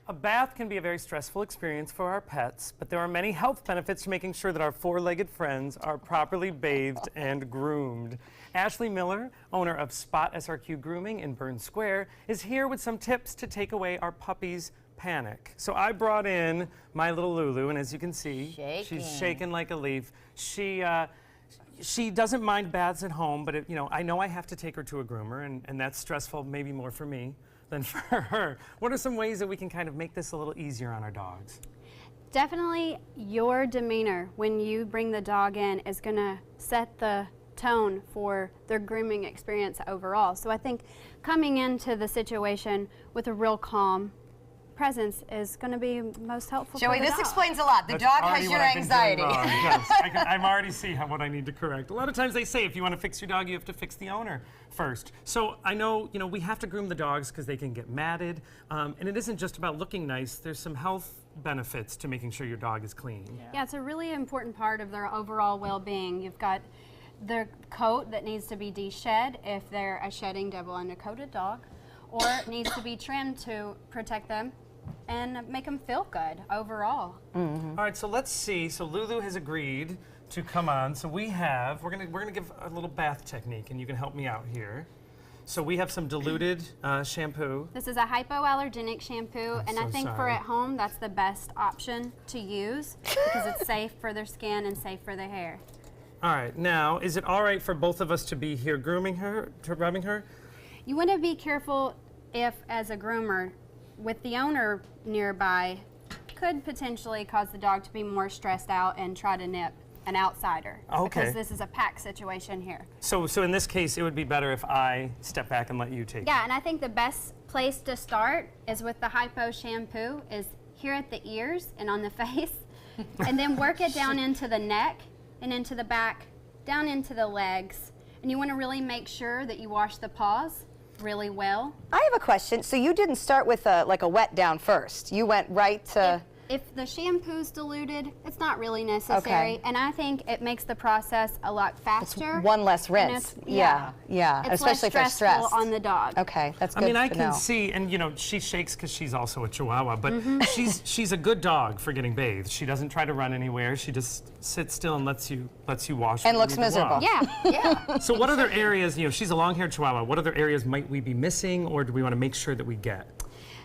A bath can be a very stressful experience for our pets, but there are many health benefits to making sure that our four-legged friends are properly bathed and groomed. Ashley Miller, owner of Spot SRQ Grooming in Burns Square, is here with some tips to take away our puppy's panic. So I brought in my little Lulu, and as you can see, she's shaking like a leaf. She doesn't mind baths at home, but I know I have to take her to a groomer, and that's stressful, maybe more for me than for her. What are some ways that we can kind of make this a little easier on our dogs? Definitely your demeanor when you bring the dog in is going to set the tone for their grooming experience overall. So I think coming into the situation with a real calm presence is going to be most helpful. Joey, for the this dog. explains a lot. The dog has your anxiety. Yes, I'm already seeing what I need to correct. A lot of times they say if you want to fix your dog, you have to fix the owner first. So I know, we have to groom the dogs because they can get matted, and it isn't just about looking nice. There's some health benefits to making sure your dog is clean. Yeah, it's a really important part of their overall well-being. You've got their coat that needs to be de-shed if they're a shedding double undercoated dog, or it needs to be trimmed to protect them and make them feel good overall. Mm-hmm. All right, so let's see. So Lulu has agreed to come on. So we're gonna give a little bath technique, and you can help me out here. So we have some diluted shampoo. This is a hypoallergenic shampoo, and I think for at home, that's the best option to use because it's safe for their skin and safe for their hair. All right, now, is it all right for both of us to be here grooming her, rubbing her? You want to be careful if, as a groomer, with the owner nearby, could potentially cause the dog to be more stressed out and try to nip an outsider. Okay. Because this is a pack situation here. So in this case, it would be better if I step back and let you take it. Yeah, and I think the best place to start is with the hypo shampoo, is here at the ears and on the face, and then work it down into the neck and into the back, down into the legs. And you want to really make sure that you wash the paws really well. I have a question. So you didn't start with like a wet down first. You went right to... If the shampoo's diluted, it's not really necessary. Okay. And I think it makes the process a lot faster. It's one less rinse. Yeah. It's especially less if they're stressed. on the dog. Okay, that's good. I can see, and she shakes because she's also a Chihuahua, but she's a good dog for getting bathed. She doesn't try to run anywhere. She just sits still and lets you wash. And looks miserable. Yeah. So what other areas, she's a long-haired Chihuahua, what other areas might we be missing, or do we want to make sure that we get?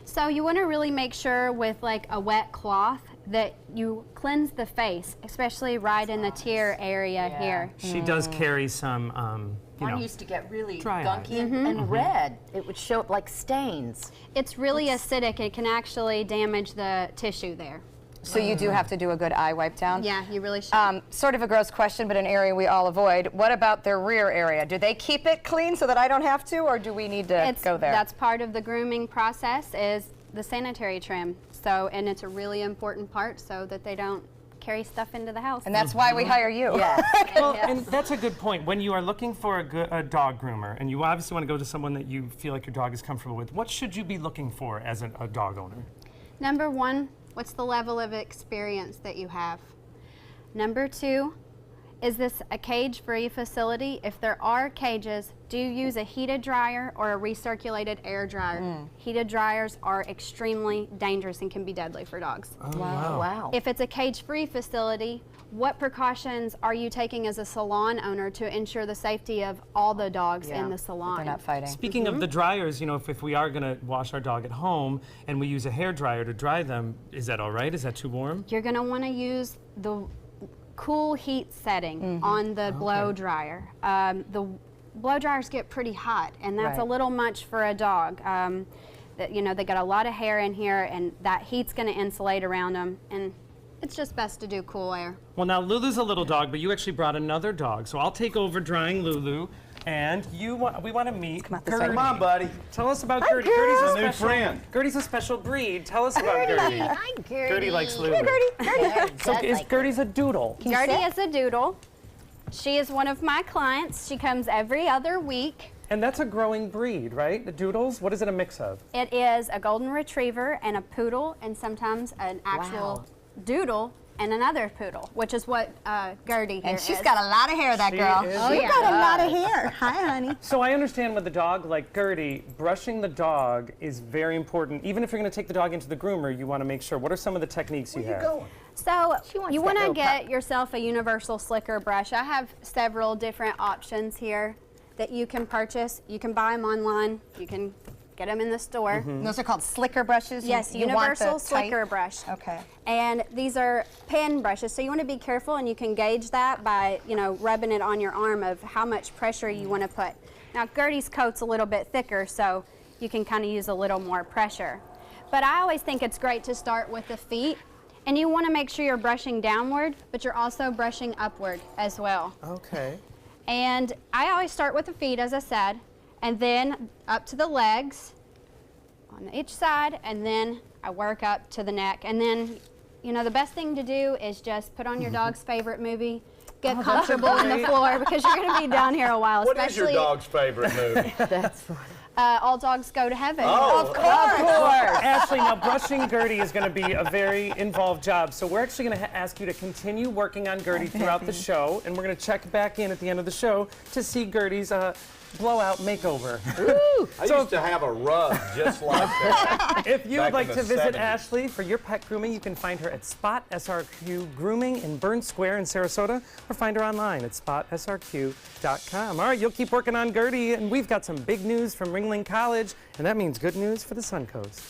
So you want to really make sure with like a wet cloth that you cleanse the face, especially right in the tear area here. She does carry some, Mine used to get really dry gunky and red. It would show up like stains. It's really acidic. It can actually damage the tissue there. So you do have to do a good eye wipe down? Yeah, you really should. Sort of a gross question, but an area we all avoid. What about their rear area? Do they keep it clean so that I don't have to, or do we need to go there? That's part of the grooming process, is the sanitary trim. So, and it's a really important part so that they don't carry stuff into the house. And that's why we hire you. Well, and that's a good point. When you are looking for a dog groomer, and you obviously want to go to someone that you feel like your dog is comfortable with, what should you be looking for as a dog owner? Number one, what's the level of experience that you have? Number two, is this a cage-free facility? If there are cages, do you use a heated dryer or a recirculated air dryer? Heated dryers are extremely dangerous and can be deadly for dogs. Oh, wow. If it's a cage-free facility, what precautions are you taking as a salon owner to ensure the safety of all the dogs in the salon? They're not fighting. Speaking of the dryers, if we are going to wash our dog at home and we use a hair dryer to dry them, is that all right? Is that too warm? You're going to want to use the cool heat setting on the blow dryer. The blow dryers get pretty hot, and that's a little much for a dog. They got a lot of hair in here, and that heat's going to insulate around them, and it's just best to do cool air. Well, now Lulu's a little dog, but you actually brought another dog, so I'll take over drying Lulu. And we want to meet Gertie. Come on, buddy. Tell us about Gertie. Gertie's a new friend. Gertie's a special breed. Tell us about Gertie. Hi, Gertie. Gertie likes Lulu. So Gertie's a doodle. Gertie is a doodle. She is one of my clients. She comes every other week. And that's a growing breed, right? The doodles? What is it a mix of? It is a golden retriever and a poodle, and sometimes an actual doodle and another poodle, which is what Gertie here And she's is. got a lot of hair, that She girl. is. Oh, She's yeah. got a lot of hair. Hi, honey. So I understand with a dog like Gertie, brushing the dog is very important. Even if you're going to take the dog into the groomer, you want to make sure. What are some of the techniques you have? So wants you that want to little get pup. yourself a universal slicker brush. I have several different options here that you can purchase. You can buy them online. You can get them in the store. Those are called slicker brushes? Yes, You want the universal tight- slicker brush. Okay. And these are pen brushes, so you want to be careful, and you can gauge that by, rubbing it on your arm of how much pressure you want to put. Now, Gertie's coat's a little bit thicker, so you can kind of use a little more pressure. But I always think it's great to start with the feet, and you want to make sure you're brushing downward, but you're also brushing upward as well. Okay. And I always start with the feet, as I said, and then up to the legs on each side, and then I work up to the neck. And then, the best thing to do is just put on your dog's favorite movie, get comfortable on the floor, because you're going to be down here a while. What is your dog's favorite movie? That's funny. All Dogs Go to Heaven. Oh, Of course. Ashley, now brushing Gertie is going to be a very involved job, so we're actually going to ask you to continue working on Gertie throughout the show, and we're going to check back in at the end of the show to see Gertie's blowout makeover. I used to have a rug just like that. If you Back would in like the to visit 70s. Ashley for your pet grooming, you can find her at Spot SRQ Grooming in Burns Square in Sarasota, or find her online at spotsrq.com. All right, you'll keep working on Gertie, and we've got some big news from Ringling College, and that means good news for the Suncoast.